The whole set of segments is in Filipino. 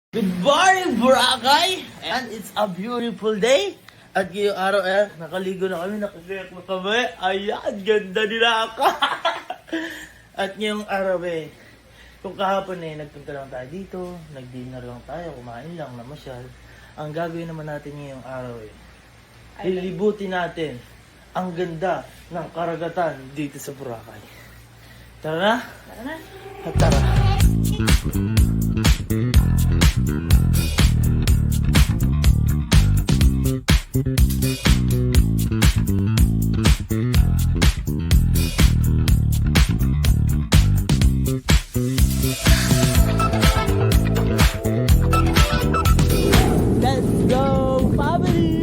Good morning, Boracay! And it's a beautiful day. At ngayong araw nakaligo na kami, nakagayak na kami. Ayan, ganda nila ako. At ngayong araw kung kahapon nagpunta lang tayo dito, nag-dinner lang tayo, kumain lang, namasyal. Ang gagawin naman natin ngayong araw lilibutin natin ang ganda ng karagatan dito sa Boracay. Tara na? Tara na. At tara. Let's go, family!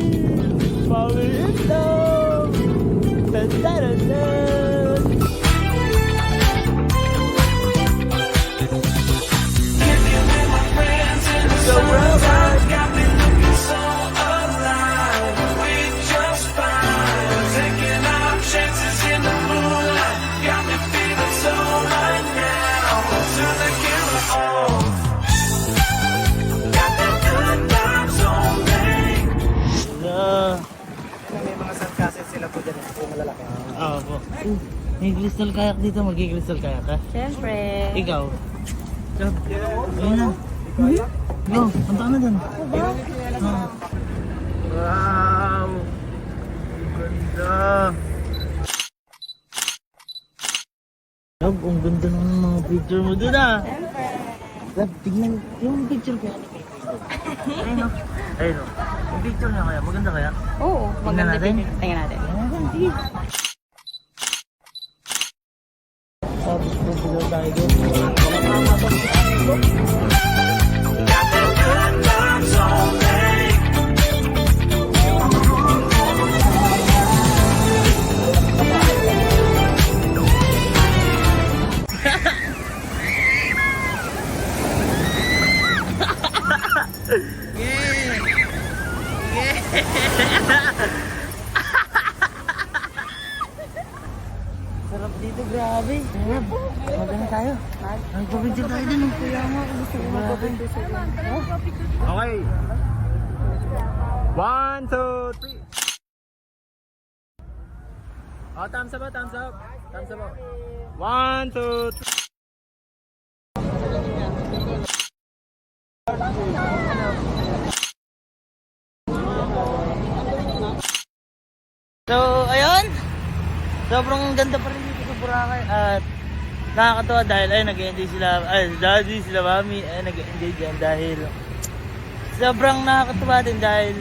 Family is love! Dun, dun, dun, dun. So Boracay got me looking so alive. We just fine, taking our chances in the moonlight. Got me feeling so right now. Turn the camera on. Got that good vibes on me. May mga sandcastles sila po dyan, yung malalaki. Oo po. May crystal kayak dito, mag-crystal kayak ka? Siyempre. Ikaw? Ayun na. Go, punta ka na dun. Wow! Ganda! Love, ang ganda ng mga picture mo dun Siyempre. Love, tignan yung picture ko. Ayun o. Ayun o. Yung picture niya kaya, maganda kaya? Oo, maganda natin? din. Tingnan natin. Sige. Tapos pupulo tayo doon. Sarap dito, grabe. Maganda tayo. Magpapicture tayo dun. Kaya nga, gusto ko magpapicture sa Okay. 1, 2, 3. Oh, thumbs up, thumbs up. Thumbs up. 1, 2, 3. So, ayun. Sobrang ganda pa rin dito sa Boracay at nakakatawa dahil nag-enjoy sila, daddy, sila mami, nag-enjoy dyan dahil sobrang nakakatawa din dahil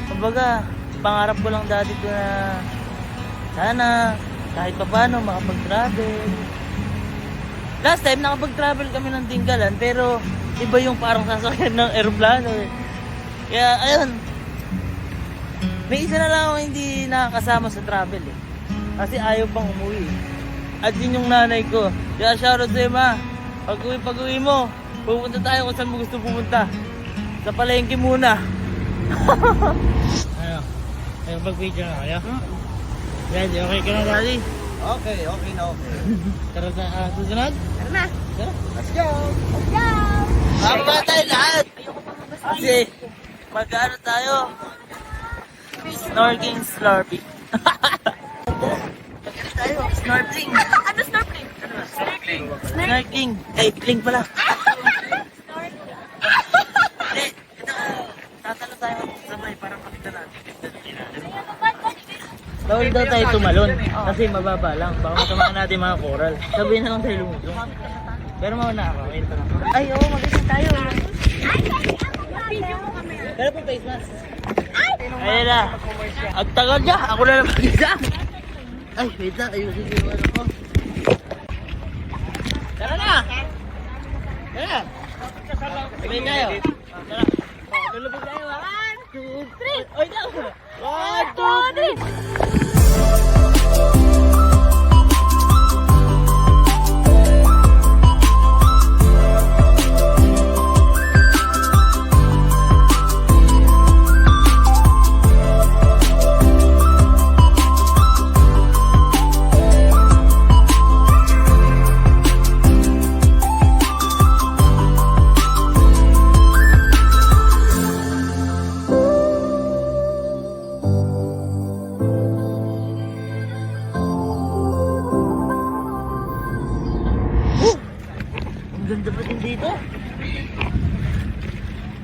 kumbaga, pangarap ko lang dati ko na sana kahit pa paano makapag-travel. Last time nakapag-travel kami ng Tinggalan pero iba yung parang sasakyan ng aeroplano Kaya ayun, may isa na lang ako hindi nakakasama sa travel kasi ayaw pang umuwi At yun yung nanay ko. Kaya shoutout sa'yo ma. Pag-uwi mo, pupunta tayo kung saan mo gusto pumunta. Sa palengke muna. Ano? Ayun, pag-video na kayo? Ready? Okay ka na, daddy? Okay na okay. Tara sa susunod? Tara na. Tara. Let's go! Let's go! Haba tayo lahat! Kasi mag-ano tayo? Snorkeling, slurping. Tayo, snorkeling. Ano snorkeling? Snorkeling. Eh, kling pala. Hindi, ito. Tatalo tayo sabay para makita natin. Bawal daw tayo tumalon kasi mababa lang. Baka matamaan natin mga coral. Sabihin na lang tayo lumulong. Pero mauna ako. Ayun pa lang. Ay, oo, mag-isip tayo. Pero po face mask. Ayun na. Ang tagal niya. Ako na lang mag-isa. Ay, wait lang. Ayusin yung ano ko. Tara na! Tara! Sabay tayo. Tara. Lulubog tayo. 1, 2, 3. Oy, daw. 1, 2, 3.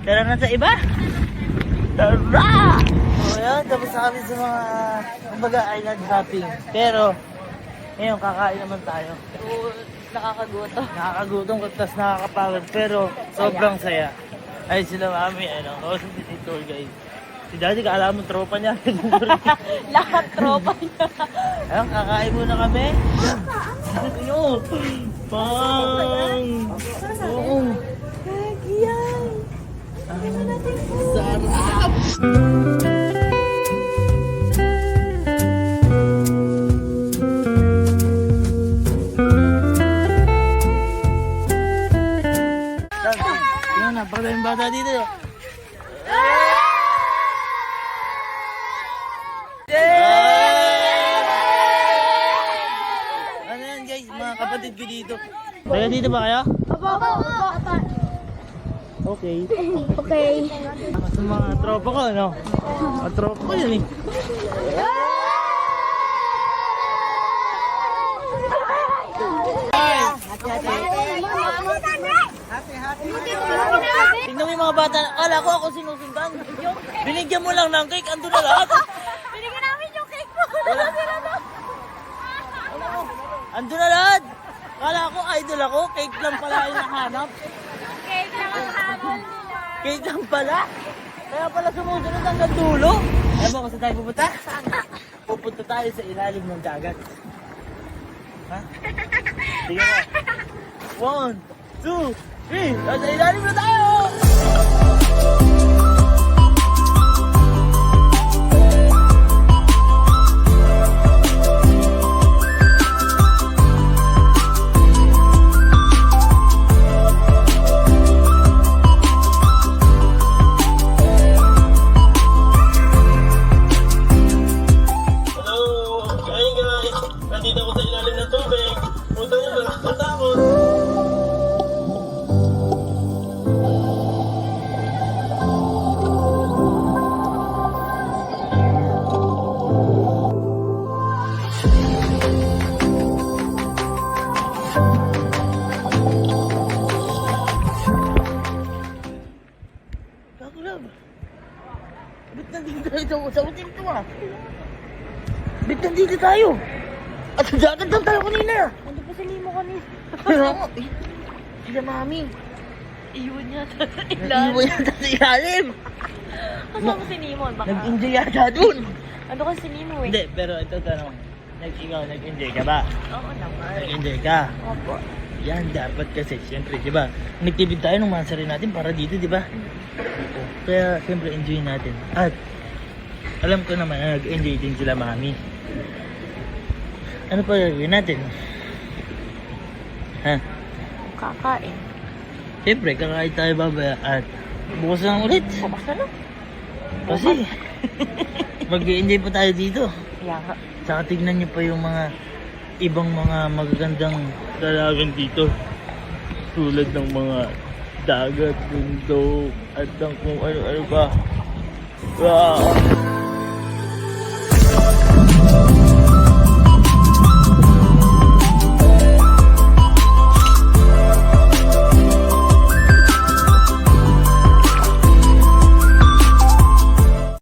Tara na sa iba! Tara! So yun, tapos na kami sa mga kumbaga island hopping. Pero, ngayon kakain naman tayo. Nakakagutom. Nakakagutom tapos nakakapagod pero sobrang saya. Ay sila mami, ano, kausap si tour guys. Si daddy, kala mo tropa niya. Lahat tropa niya. Ayun, kakain muna kami. Ano? Pang! Oo. Kagiyay. Sarap! Yan na, pala yung bata dito. Ano yan guys, mga kapatid ko dito. Taga dito ba kayo? Okay. Okay. Sa mga tropa ko, ano? Mga tropa ko yun eh. Tingnan mo yung mga bata. Kala ko ako sinusundan. Binigyan mo lang ng cake, ando na lahat. Binigyan namin yung cake mo. Ando na lahat. Kala ko idol ako, cake lang pala yung nahanap. Cake lang ang habol nila. Cake lang pala. Kaya pala sumusunod hanggang dulo. Alam mo kung saan tayo pupunta? Pupunta tayo sa ilalim ng dagat. Ha? Sige na. 1, 2, 3. Nasa ilalim na tayo! Ba't nandito tayo sa hotel ito ah? Ba't nandito tayo? At sa dagat lang tayo kanina. Ano pa si Nemo kanina? Sila mami. Iwan niya sa ilalim. Nag-iwan yata sa ilalim. Kasama si Nemo. Baka. Nag-enjoy yata dun. Ano kasi si Nemo eh? Hindi, pero ito tanong. Ikaw, nag-enjoy ka ba? Oo naman. Nag-enjoy ka? Opo. Yan, dapat kasi. Siyempre, di ba? Nagtipid tayo ng mansari natin para dito, di ba? Kaya, siyempre, enjoy natin. At, alam ko naman na nag-enjoy din sila mami. Ano pa gagawin natin? Ha? Kakain. Siyempre, kakain tayo babaya at bukas lang ulit. Bukas na lang. Kasi, mag-enjoy pa tayo dito. Kaya nga. Saka tignan nyo pa yung mga ibang mga magagandang dalagan dito. Tulad ng mga dagat, bundok, at ang kung ano-ano pa. Wow!